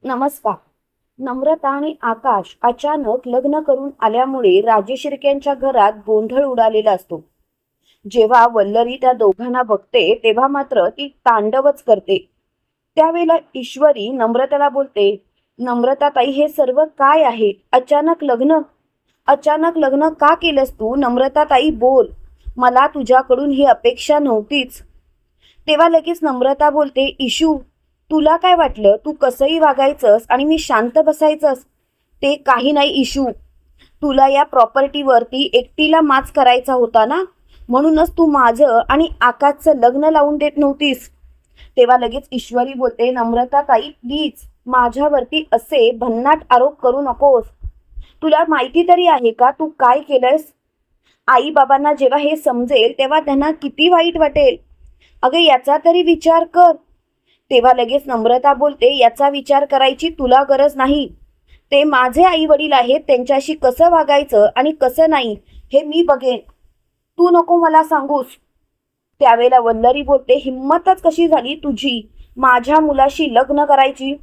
नमस्कार. नम्रता आणि आकाश अचानक लग्न करून आल्यामुळे राजेशिर्क्यांच्या घरात गोंधळ उडालेला असतो. जेव्हा वल्लरी त्या दोघांना बघते तेव्हा मात्र ती तांडवच करते. त्यावेळेला ईश्वरी नम्रताला बोलते, नम्रता ताई, हे सर्व काय आहे? अचानक लग्न का केलंस तू? नम्रता ताई बोल, मला तुझ्याकडून ही अपेक्षा नव्हतीच. तेव्हा लगेच नम्रता बोलते, इशू, तुला काय वाटलं तू कसंही वागायचंस आणि मी शांत बसायचंस? ते काही नाही इशू, तुला या प्रॉपर्टीवरती एकटीला माच करायचा होता ना, म्हणूनच तू माझं आणि आकाशचं लग्न लावून देत नव्हतीस. तेव्हा लगेच ईश्वरी बोलते, नम्रता ताई प्लीज माझ्यावरती असे भन्नाट आरोप करू नकोस. तुला माहिती तरी आहे का तू काय केलंयस? आई बाबांना जेव्हा हे समजेल तेव्हा त्यांना किती वाईट वाटेल. अगं याचा तरी विचार कर. तेव्हा लगेच नम्रता बोलते, याचा विचार करायची तुला गरज नाही. ते माझे आई वडील आहेत, त्यांच्याशी कसं वागायचं आणि कसं नाही हे मी बघेन. तू नको मला सांगूस. त्यावेळेला वल्लरी बोलते, हिम्मतच कशी झाली तुझी माझ्या मुलाशी लग्न करायची?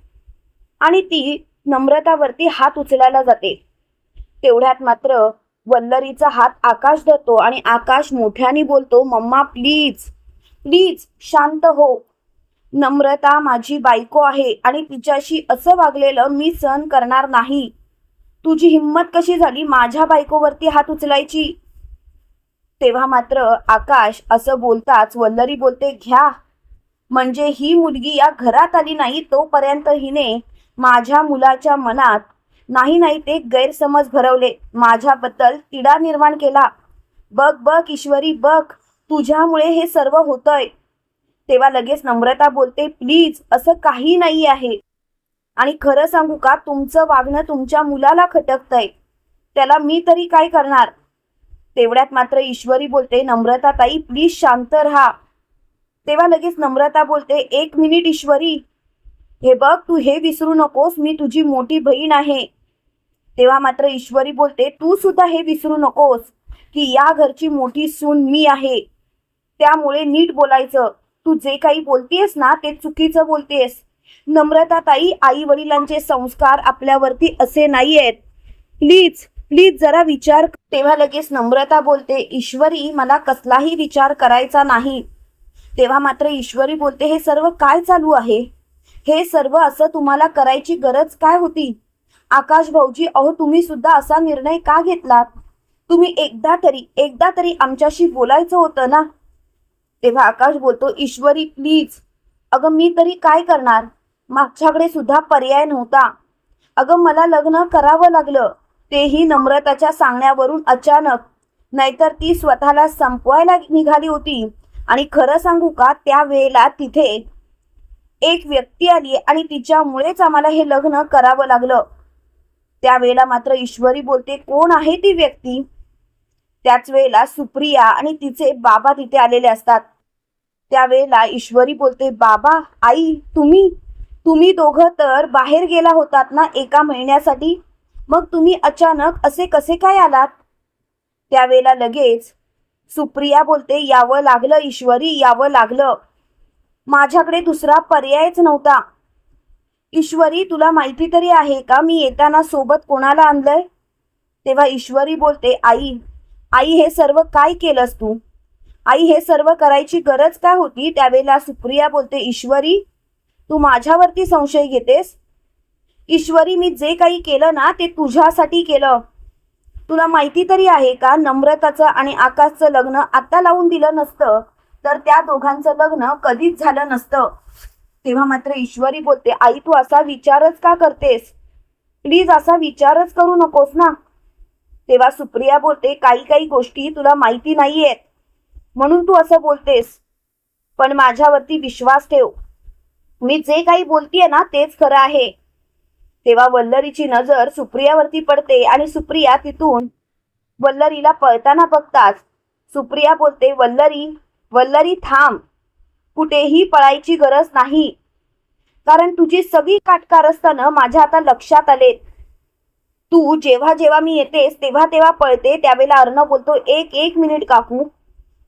आणि ती नम्रतावरती हात उचलायला जाते. तेवढ्यात मात्र वल्लरीचा हात आकाश धरतो आणि आकाश मोठ्याने बोलतो, मम्मा प्लीज प्लीज शांत हो. नम्रता माझी बायको आहे आणि तिच्याशी असं वागलेलं मी सहन करणार नाही. तुझी हिम्मत कशी झाली माझ्या बायकोवरती हात उचलायची? तेव्हा मात्र आकाश असं बोलताच वल्लरी बोलते, घ्या, म्हणजे ही मुलगी या घरात आली नाही तोपर्यंत हिने माझ्या मुलाच्या मनात नाही नाही ते गैरसमज भरवले, माझ्याबद्दल तिढा निर्माण केला. बघ बघ ईश्वरी बघ, तुझ्यामुळे हे सर्व होतंय. तेव्हा लगेच नम्रता बोलते, प्लीज असं काही नाही आहे. आणि खरं सांगू का, तुमचं वागणं तुमच्या मुलाला खटकतंय, त्याला मी तरी काय करणार? तेवढ्यात मात्र ईश्वरी बोलते, नम्रता ताई प्लीज शांत राहा. तेव्हा लगेच नम्रता बोलते, एक मिनिट ईश्वरी, हे बघ तू हे विसरू नकोस मी तुझी मोठी बहीण आहे. तेव्हा मात्र ईश्वरी बोलते, तू सुद्धा हे विसरू नकोस की या घरची मोठी सून मी आहे. त्यामुळे नीट बोलायचं. तू जे काही बोलतेस ना ते चुकीचं बोलतेस. नम्रता ताई, आई वडिलांचे संस्कार आपल्यावरती असे नाही आहेत. प्लीज प्लीज जरा विचार. तेव्हा लगेच नम्रता बोलते, ईश्वरी मला कसलाही विचार करायचा नाही. तेव्हा मात्र ईश्वरी बोलते, हे सर्व काय चालू आहे? हे सर्व असं तुम्हाला करायची गरज काय होती? आकाश भाऊजी, अहो तुम्ही सुद्धा असा निर्णय का घेतलात? तुम्ही एकदा तरी आमच्याशी बोलायचं होतं ना. तेव्हा आकाश बोलतो, ईश्वरी प्लीज, अगं मी तरी काय करणार? माझ्याकडे सुद्धा पर्याय नव्हता. अगं मला लग्न करावं लागलं, तेही नम्रताच्या सांगण्यावरून अचानक. नाहीतर ती स्वतःला संपवायला निघाली होती. आणि खरं सांगू का, त्या वेळेला तिथे एक व्यक्ती आली आणि तिच्यामुळेच आम्हाला हे लग्न करावं लागलं. त्यावेळेला मात्र ईश्वरी बोलते, कोण आहे ती व्यक्ती? त्याच वेळेला सुप्रिया आणि तिचे बाबा तिथे आलेले असतात. त्यावेळेला ईश्वरी बोलते, बाबा, आई, तुम्ही तुम्ही दोघं तर बाहेर गेला होतात ना एका महिन्यासाठी, मग तुम्ही अचानक असे कसे काय आलात? त्यावेळेला लगेच सुप्रिया बोलते, यावं लागलं ईश्वरी, यावं लागलं. माझ्याकडे दुसरा पर्यायच नव्हता. ईश्वरी, तुला माहिती तरी आहे का मी येताना सोबत कोणाला आणलंय? तेव्हा ईश्वरी बोलते, आई आई हे सर्व काय केलंस तू? आई हे सर्व करायची गरज काय होती? त्यावेळेला सुप्रिया बोलते, ईश्वरी तू माझ्यावरती संशय घेतेस? ईश्वरी, मी जे काही केलं ना ते तुझ्यासाठी केलं. तुला माहिती तरी आहे का, नम्रताचं आणि आकाशचं लग्न आता लावून दिलं नसतं तर त्या दोघांचं लग्न कधीच झालं नसतं. तेव्हा मात्र ईश्वरी बोलते, आई तू असा विचारच का करतेस? प्लीज असा विचारच करू नकोस ना. तेव्हा सुप्रिया बोलते, काही काही गोष्टी तुला माहिती नाहीयेत म्हणून तू असं बोलतेस, पण माझ्यावरती विश्वास ठेव, मी जे काही बोलतेय ना तेच खरं आहे. तेव्हा वल्लरीची नजर सुप्रियावरती पडते आणि सुप्रिया तिथून वल्लरीला पळताना बघताच सुप्रिया बोलते, वल्लरी वल्लरी थांब, कुठेही पळायची गरज नाही, कारण तुझी सगळी काटकारस्थानं माझ्या आता लक्षात आलेत. तू जेव्हा जेव्हा मी येतेस तेव्हा तेव्हा पळते. त्यावेळेला अर्णव बोलतो, एक एक मिनिट काकू,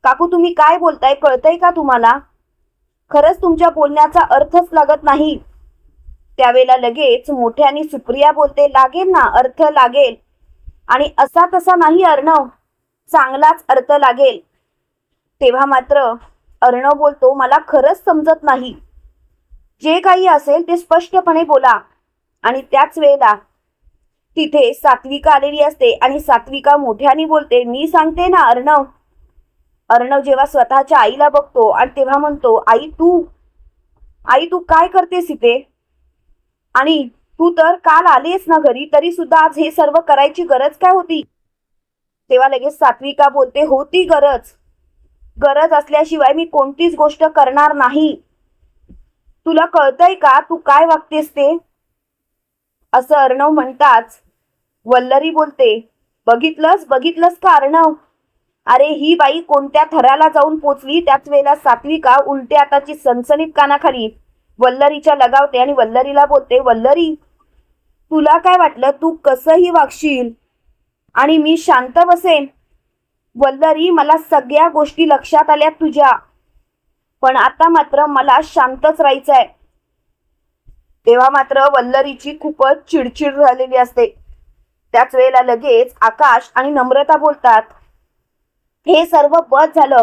काकू तुम्ही काय बोलताय, कळतंय का तुम्हाला? खरंच तुमच्या बोलण्याचा अर्थच लागत नाही. त्यावेळेला लगेच मोठ्याने सुप्रिया बोलते, लागेल ना, अर्थ लागेल. आणि असा तसा नाही अर्णव, चांगलाच अर्थ लागेल. तेव्हा मात्र अर्णव बोलतो, मला खरंच समजत नाही. जे काही असेल ते स्पष्टपणे बोला. आणि त्याच वेळेला तिथे सात्विका आलेली असते आणि सात्विका मोठ्याने बोलते, मी सांगते ना अर्णव. अर्णव जेव्हा स्वतःच्या आईला बघतो आणि तेव्हा म्हणतो, आई तू काय करतेस इथे? आणि तू तर काल आलीस ना घरी, तरी सुद्धा आज हे सर्व करायची गरज काय होती? तेव्हा लगेच सात्विका बोलते, होती गरज असल्याशिवाय मी कोणतीच गोष्ट करणार नाही. तुला कळतंय का तू काय वागतेस ते? असं अर्णव म्हणताच वल्लरी बोलते, बघितलंस का अर्णव? अरे ही बाई कोणत्या थराला जाऊन पोचली. त्याच वेळेला सात्विका उलट्या हाताची सनसनीत कानाखाली वल्लरीच्या लगावते आणि वल्लरीला बोलते, वल्लरी तुला काय वाटलं तू कसंही वागशील आणि मी शांत बसेन? वल्लरी, मला सगळ्या गोष्टी लक्षात आल्या तुझ्या, पण आता मात्र मला शांतच राहायचंय. तेव्हा मात्र वल्लरीची खूपच चिडचिड झालेली असते. त्याच वेळेला लगेच आकाश आणि नम्रता बोलतात, हे सर्व बस झालं.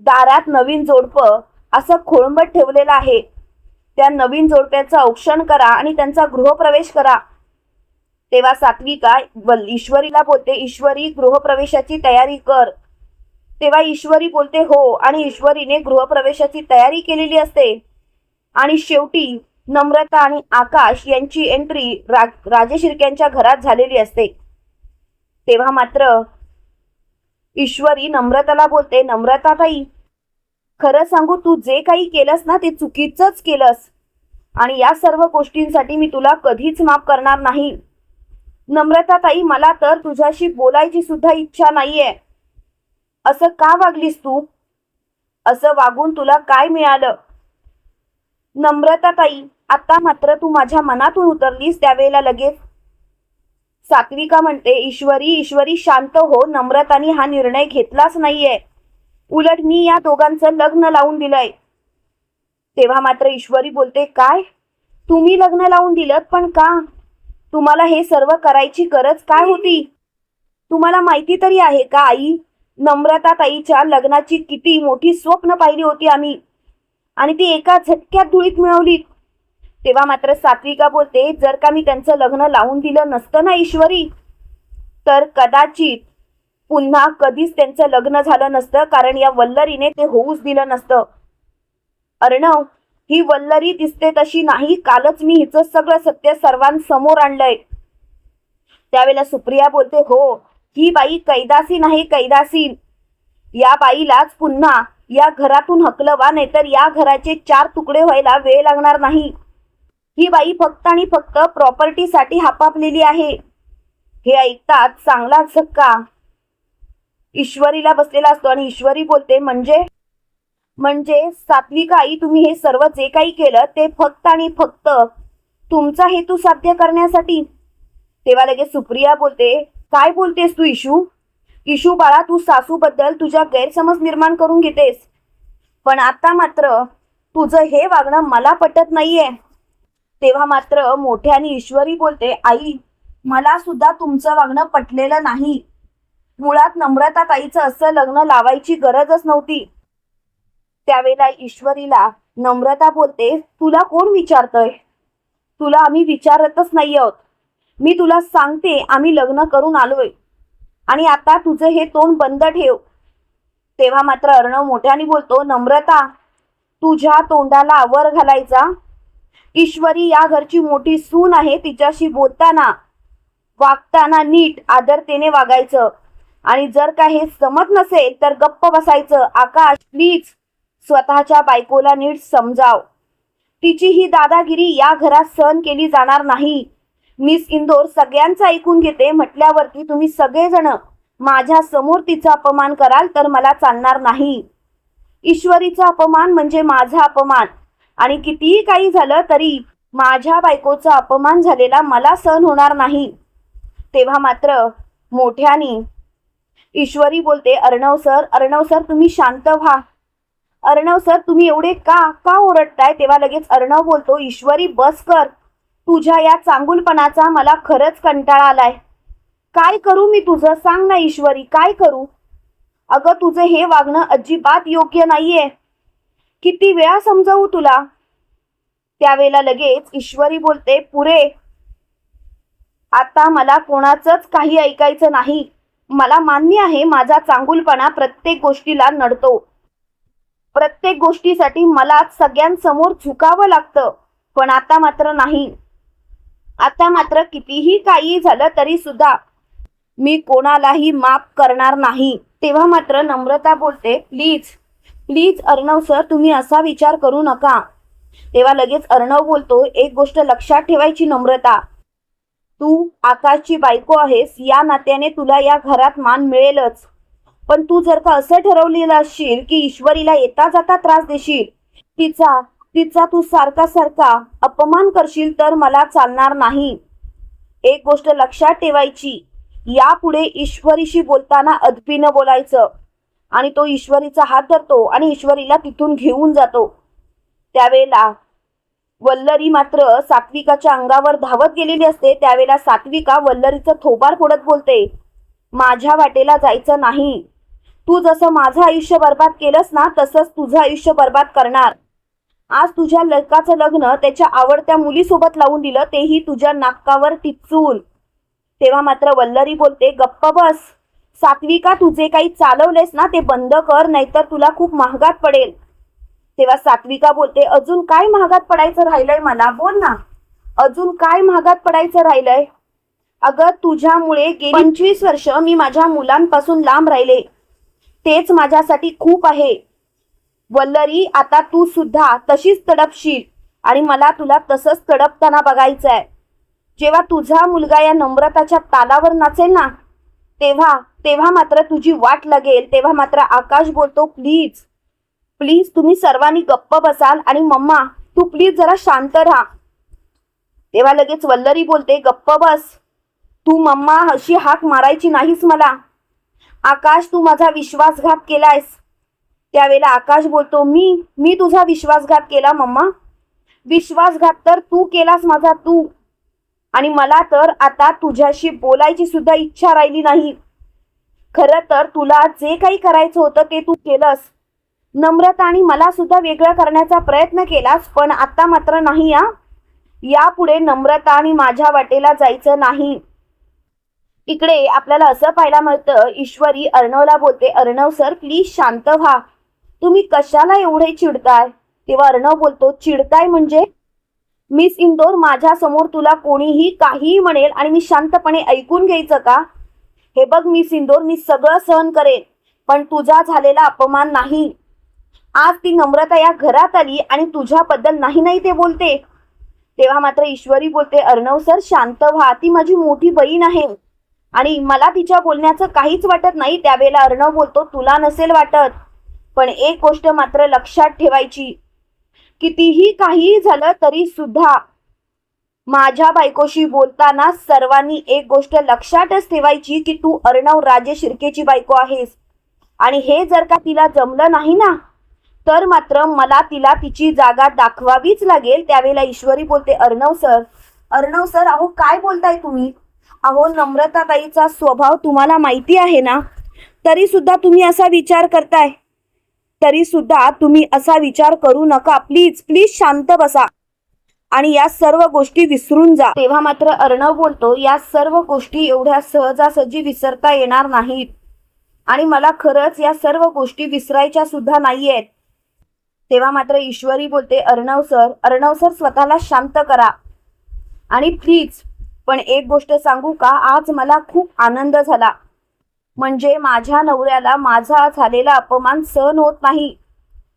दारात नवीन जोडपं असं खोळंबट ठेवलेलं आहे. त्या नवीन जोडप्याचं औक्षण करा आणि त्यांचा गृहप्रवेश करा. तेव्हा सात्विका ईश्वरीला बोलते, ईश्वरी गृहप्रवेशाची तयारी कर. तेव्हा ईश्वरी बोलते, हो. आणि ईश्वरीने गृहप्रवेशाची तयारी केलेली असते. आणि शेवटी नम्रता आणि आकाश यांची एंट्री राजशिर्क्यांच्या घरात झालेली असते. तेव्हा मात्र ईश्वरी नम्रताला बोलते, नम्रता ताई, खरं सांगू, तू जे काही केलंस ना ते चुकीचंच केलंस आणि या सर्व गोष्टींसाठी मी तुला कधीच माफ करणार नाही. नम्रता ताई, मला तर तुझ्याशी बोलायची सुद्धा इच्छा नाहीये. असं का वागलीस तू? असं वागून तुला काय मिळालं? नम्रता ताई, आता मात्र तू माझ्या मनातून उतरलीस. त्यावेळेला लगेच सात्विका म्हणते, ईश्वरी शांत हो. नम्रतानी हा निर्णय घेतलाच नाहीये. उलट मी या दोघांचं लग्न लावून दिलंय. तेव्हा मात्र ईश्वरी बोलते, काय? तुम्ही लग्न लावून दिलं? पण का? तुम्हाला हे सर्व करायची गरज काय होती? तुम्हाला माहिती तरी आहे का आई, नम्रता ताईच्या लग्नाची किती मोठी स्वप्न पाहिली होती आम्ही, आणि ती एका झटक्यात धुळीत मिळवली. तेव्हा मात्र सात्विका बोलते, जर का मी त्यांचं लग्न लावून दिलं नसतं ना ईश्वरी, तर कदाचित पुन्हा कधीच त्यांचं लग्न झालं नसतं, कारण या वल्लरीने ते होऊच दिलं नसतं. अर्णव, ही वल्लरी दिसते तशी नाही. कालच मी हिचं सगळं सत्य सर्वांसमोर आणलंय. त्यावेळेला सुप्रिया बोलते, हो, ही बाई कैदासीन आहे, कैदासीन. या बाईलाच पुन्हा या घरातून हकलवा, नाहीतर या घराचे 4 तुकडे व्हायला वेळ लागणार नाही. ही बाई फक्त आणि फक्त प्रॉपर्टीसाठी हापापलेली आहे. हे ऐकतात चांगला झटका ईश्वरीला बसलेला असतो आणि ईश्वरी बोलते, म्हणजे सात्विका आई, तुम्ही हे सर्व जे काही केलं ते फक्त आणि फक्त तुमचा हेतू साध्य करण्यासाठी? तेव्हा लगेच सुप्रिया बोलते, काय बोलतेस तू इशू बाळा, तू सासूबद्दल तुझ्या गैरसमज निर्माण करून घेतेस. पण आता मात्र तुझं हे वागणं मला पटत नाहीये. तेव्हा मात्र मोठ्याने ईश्वरी बोलते, आई, मला सुद्धा तुमचं वागणं पटलेलं नाही. मुळात नम्रता ताईचं असं लग्न लावायची गरजच नव्हती. त्यावेळेला ईश्वरीला नम्रता बोलते, तुला कोण विचारतंय? तुला आम्ही विचारतच नाही आहोत. मी तुला सांगते, आम्ही लग्न करून आलोय आणि आता तुझं हे तोंड बंद ठेव. तेव्हा मात्र अर्णव मोठ्याने बोलतो, नम्रता, तुझ्या तोंडाला आवर घालायचा. ईश्वरी या घरची मोठी सून आहे. तिच्याशी बोलताना वागताना नीट आदरतेने वागायचं, आणि जर का हे जमत नसेल तर गप्प बसायचं. आकाश, प्लीज स्वतःच्या बायकोला नीट समजाव. तिची ही दादागिरी या घरात सहन केली जाणार नाही. मिस इंदोर सगळ्यांचं ऐकून घेते म्हटल्यावरती तुम्ही सगळेजण माझ्या समोर तिचा अपमान कराल तर मला चालणार नाही. ईश्वरीचा अपमान म्हणजे माझा अपमान, आणि कितीही काही झालं तरी माझ्या बायकोचा अपमान झालेला मला सहन होणार नाही. तेव्हा मात्र मोठ्याने ईश्वरी बोलते, अर्णव सर तुम्ही शांत व्हा. अर्णव सर, तुम्ही एवढे का ओरडताय? तेव्हा लगेच अर्णव बोलतो, ईश्वरी बस कर. तुझ्या या चांगुलपणाचा मला खरंच कंटाळा आलाय. काय करू मी तुझं, सांग ना ईश्वरी, काय करू? अगं तुझं हे वागणं अजिबात योग्य नाहीये. किती वेळा समजावू तुला? त्यावेळेला लगेच ईश्वरी बोलते, पुरे, आता मला कोणाचंच काही ऐकायचं नाही. मला मान्य आहे माझा चांगुलपणा प्रत्येक गोष्टीला नडतो. प्रत्येक गोष्टीसाठी मलाच सगळ्यांसमोर झुकावं लागतं. पण आता मात्र नाही. आता मात्र कितीही काही झालं तरी सुद्धा मी कोणालाही माफ करणार नाही. तेव्हा मात्र नम्रता बोलते, प्लीज प्लीज अर्णव सर, तुम्ही असा विचार करू नका. तेव्हा लगेच अर्णव बोलतो, एक गोष्ट लक्षात ठेवायची नम्रता, तू आकाशची बायको आहेस, या नात्याने तुला या घरात मान मिळेलच. पण तू जर का असं ठरवलेलं असशील की ईश्वरीला येता जाता त्रास देशील, तिचा तिचा तू सारखा सारखा अपमान करशील, तर मला चालणार नाही. एक गोष्ट लक्षात ठेवायची, यापुढे ईश्वरीशी बोलताना अदबीनं बोलायचं. आणि तो ईश्वरीचा हात धरतो आणि ईश्वरीला तिथून घेऊन जातो. त्यावेळेला वल्लरी मात्र सात्विकाच्या अंगावर धावत गेलेली असते. त्यावेळेला सात्विका वल्लरीचं थोबाड फोडत बोलते, माझ्या वाटेला जायचं नाही. तू जसं माझं आयुष्य बर्बाद केलंस ना, तसंच तुझं आयुष्य बर्बाद करणार. आज तुझ्या लकाचं लग्न त्याच्या आवडत्या मुलीसोबत लावून दिलं, तेही तुझ्या नाकावर टिचून. तेव्हा मात्र वल्लरी बोलते, गप्प बस सात्विका, तुझे काही चालवलेस ना ते बंद कर, नाहीतर तुला खूप महागात पडेल. तेव्हा सात्विका बोलते, अजून काय महागात पडायचं राहिलंय मला, बोल ना, अजून काय महागात पडायचं राहिलंय? अगं तुझ्यामुळे गेली 25 वर्ष मी माझ्या मुलांपासून लांब राहिले, तेच माझ्यासाठी खूप आहे. वल्लरी, आता तू सुद्धा तशीच तडपशील आणि मला तुला तसंच तडपताना बघायचंय. जेव्हा तुझा मुलगा या नम्रताच्या तालावर नाचेल ना, तेव्हा तेव्हा मात्र तुझी वाट लागेल. तेव्हा मात्र आकाश बोलतो, प्लीज प्लीज तुम्ही सर्वांनी गप्प बसाल आणि मम्मा तू प्लीज जरा शांत राहा. तेव्हा लगेच वल्लरी बोलते, गप्प बस तू मम्मा, अशी हाक मारायची नाहीस मला. आकाश, तू माझा विश्वासघात केलायस. त्यावेळेला आकाश बोलतो, मी तुझा विश्वासघात केला मम्मा? विश्वासघात तर तू केलास माझा, तू. आणि मला तर आता तुझ्याशी बोलायची सुद्धा इच्छा राहिली नाही. खरं तर तुला जे काही करायचं होतं ते तू केलंस. नम्रता आणि मला सुद्धा वेगळं करण्याचा प्रयत्न केलास, पण आता मात्र नाही. यापुढे नम्रता आणि माझ्या वाटेला जायचं नाही. इकडे आपल्याला असं पाहायला मिळतं, ईश्वरी अर्णवला बोलते, अर्णव सर प्लीज शांत व्हा, तुम्ही कशाला एवढे चिडताय? तेव्हा अर्णव बोलतो, चिडताय म्हणजे? मिस इंदोर, माझ्या समोर तुला कोणीही काहीही म्हणेल आणि मी शांतपणे ऐकून घ्यायचं का? हे बघ मिस इंदोर, मी सगळं सहन करेन, पण तुझा झालेला अपमान नाही. आज ती नम्रता या घरात आली आणि तुझ्याबद्दल नाही नाही ते बोलते. तेव्हा मात्र ईश्वरी बोलते, अर्णव सर शांत व्हा, ती माझी मोठी बहीण आहे आणि मला तिच्या बोलण्याचं काहीच वाटत नाही. त्यावेळेला अर्णव बोलतो, तुला नसेल वाटत, पण एक गोष्ट मात्र लक्षात ठेवायची, कितीही काही झालं तरी सुद्धा माझ्या बायकोशी बोलताना सर्वांनी एक गोष्ट लक्षातच ठेवायची की तू अर्णव राजे शिर्केची बायको आहेस. आणि हे जर का तिला जमलं नाही ना, तर मात्र मला तिला तिची जागा दाखवावीच लागेल. त्यावेळेला ईश्वरी बोलते, अर्णव सर, अहो काय बोलताय तुम्ही? अहो नम्रताताईचा स्वभाव तुम्हाला माहिती आहे ना, तरी सुद्धा तुम्ही असा विचार करताय. तरी सुद्धा तुम्ही असा विचार करू नका. प्लीज प्लीज शांत बसा आणि या सर्व गोष्टी विसरून जा. तेव्हा मात्र अर्णव बोलतो, या सर्व गोष्टी एवढ्या सहजासहजी विसरता येणार नाहीत आणि मला खरंच या सर्व गोष्टी विसरायच्या सुद्धा नाहीयेत. तेव्हा मात्र ईश्वरी बोलते, अर्णव सर स्वतःला शांत करा आणि प्लीज, पण एक गोष्ट सांगू का, आज मला खूप आनंद झाला. म्हणजे माझ्या नवऱ्याला माझा झालेला अपमान सहन होत नाही,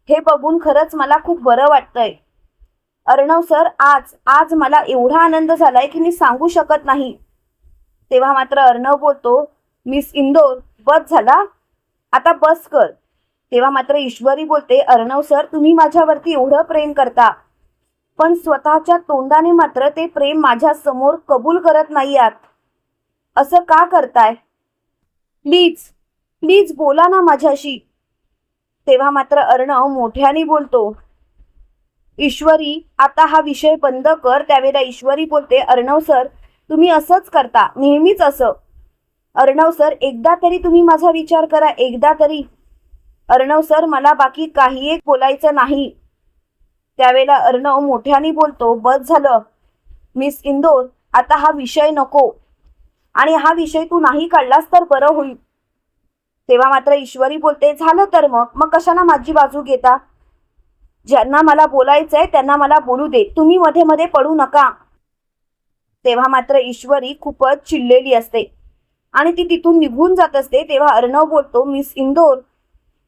हे बघून खरंच मला खूप बरं वाटतंय. अर्णव सर, आज मला एवढा आनंद झालाय की मी सांगू शकत नाही. तेव्हा मात्र अर्णव बोलतो, मिस इंदोर बस झाला, आता बस कर. तेव्हा मात्र ईश्वरी बोलते, अर्णव सर तुम्ही माझ्यावरती एवढं प्रेम करता, पण स्वतःच्या तोंडाने मात्र ते प्रेम माझ्या समोर कबूल करत नाही आहात. असं का करताय? प्लीज प्लीज बोला ना माझ्याशी. तेव्हा मात्र अर्णव मोठ्याने बोलतो, ईश्वरी आता हा विषय बंद कर. त्यावेळेला ईश्वरी बोलते, अर्णव सर तुम्ही असंच करता, नेहमीच असं. अर्णव सर एकदा तरी तुम्ही माझा विचार करा, एकदा तरी. अर्णव सर मला बाकी काही एक बोलायचं नाही. त्यावेळेला अर्णव मोठ्याने बोलतो, बस झालं मिस इंदोर, आता हा विषय नको, आणि हा विषय तू नाही काढलास तर बरं होईल. तेव्हा मात्र ईश्वरी बोलते, झालं तर मग कशाला माझी बाजू घेता. ज्यांना मला बोलायचंय त्यांना मला बोलू दे, तुम्ही मध्ये मध्ये पडू नका. तेव्हा मात्र ईश्वरी खूपच चिडलेली असते आणि ती तिथून निघून जात असते. तेव्हा अर्णव बोलतो, मिस इंदोर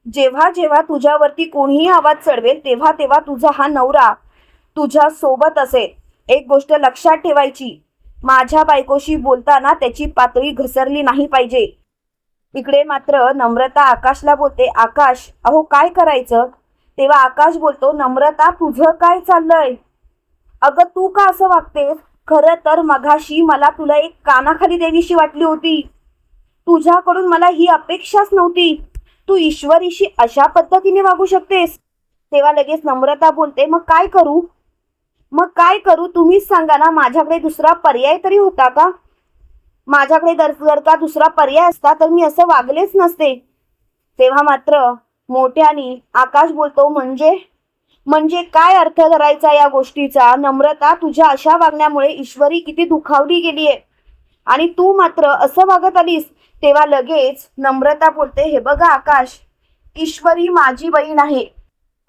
जेव्हा जेव्हा तुझ्यावरती कोणीही आवाज चढवेल तेव्हा तेव्हा तुझा हा नवरा तुझ्या सोबत असेल. एक गोष्ट लक्षात ठेवायची, माझ्या बायकोशी बोलताना त्याची पातळी घसरली नाही पाहिजे. इकडे मात्र नम्रता आकाशला बोलते, आकाश अहो काय करायचं. तेव्हा आकाश बोलतो, नम्रता तुझं काय चाललंय. अगं तू का असं वागतेस. खरं तर मघाशी मला तुला एक कानाखाली देवीशी वाटली होती. तुझ्याकडून मला ही अपेक्षाच नव्हती. तू ईश्वरीशी अशा पद्धतीने वागू शकतेस. तेव्हा लगेच नम्रता बोलते, मग काय करू तुम्हीच सांगा ना. माझ्याकडे दुसरा पर्याय तरी होता का. माझ्याकडे जर का दुसरा पर्याय असता तर मी असं वागलेच नसते. तेव्हा मात्र मोठ्याने आकाश बोलतो, म्हणजे काय अर्थ धरायचा या गोष्टीचा. नम्रता तुझ्या अशा वागण्यामुळे ईश्वरी किती दुखावली गेलीये आणि तू मात्र असं वागत आलीस. तेव्हा लगेच नम्रता बोलते, हे बघा आकाश, ईश्वरी माझी बहीण आहे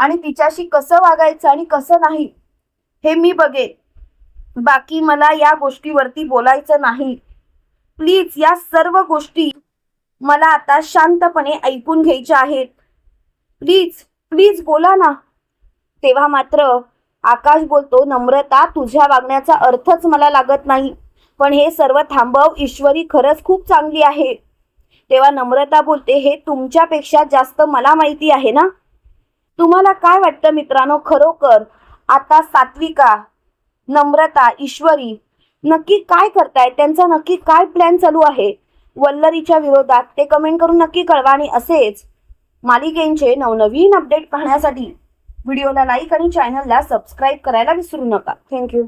आणि तिच्याशी कसं वागायचं आणि कसं नाही हे मी बघेन. बाकी मला या गोष्टीवरती बोलायचं नाही. प्लीज या सर्व गोष्टी मला आता शांतपणे ऐकून घ्यायच्या आहेत. प्लीज प्लीज बोला ना. तेव्हा मात्र आकाश बोलतो, नम्रता तुझ्या वागण्याचा अर्थच मला लागत नाही, पण हे सर्व थांबव. ईश्वरी खरंच खूप चांगली आहे. तेव्हा नम्रता बोलते, हे तुमच्यापेक्षा जास्त मला माहिती आहे ना. तुम्हाला काय वाटतं मित्रांनो, खरोखर आता सात्विका, नम्रता, ईश्वरी नक्की काय करतायत, त्यांचा नक्की काय प्लॅन चालू आहे वल्लरीच्या विरोधात, ते कमेंट करून नक्की कळवा. आणि असेच मालिकेचे नवनवीन अपडेट पाहण्यासाठी व्हिडिओला लाईक आणि चॅनलला सबस्क्राईब करायला विसरू नका. थँक्यू.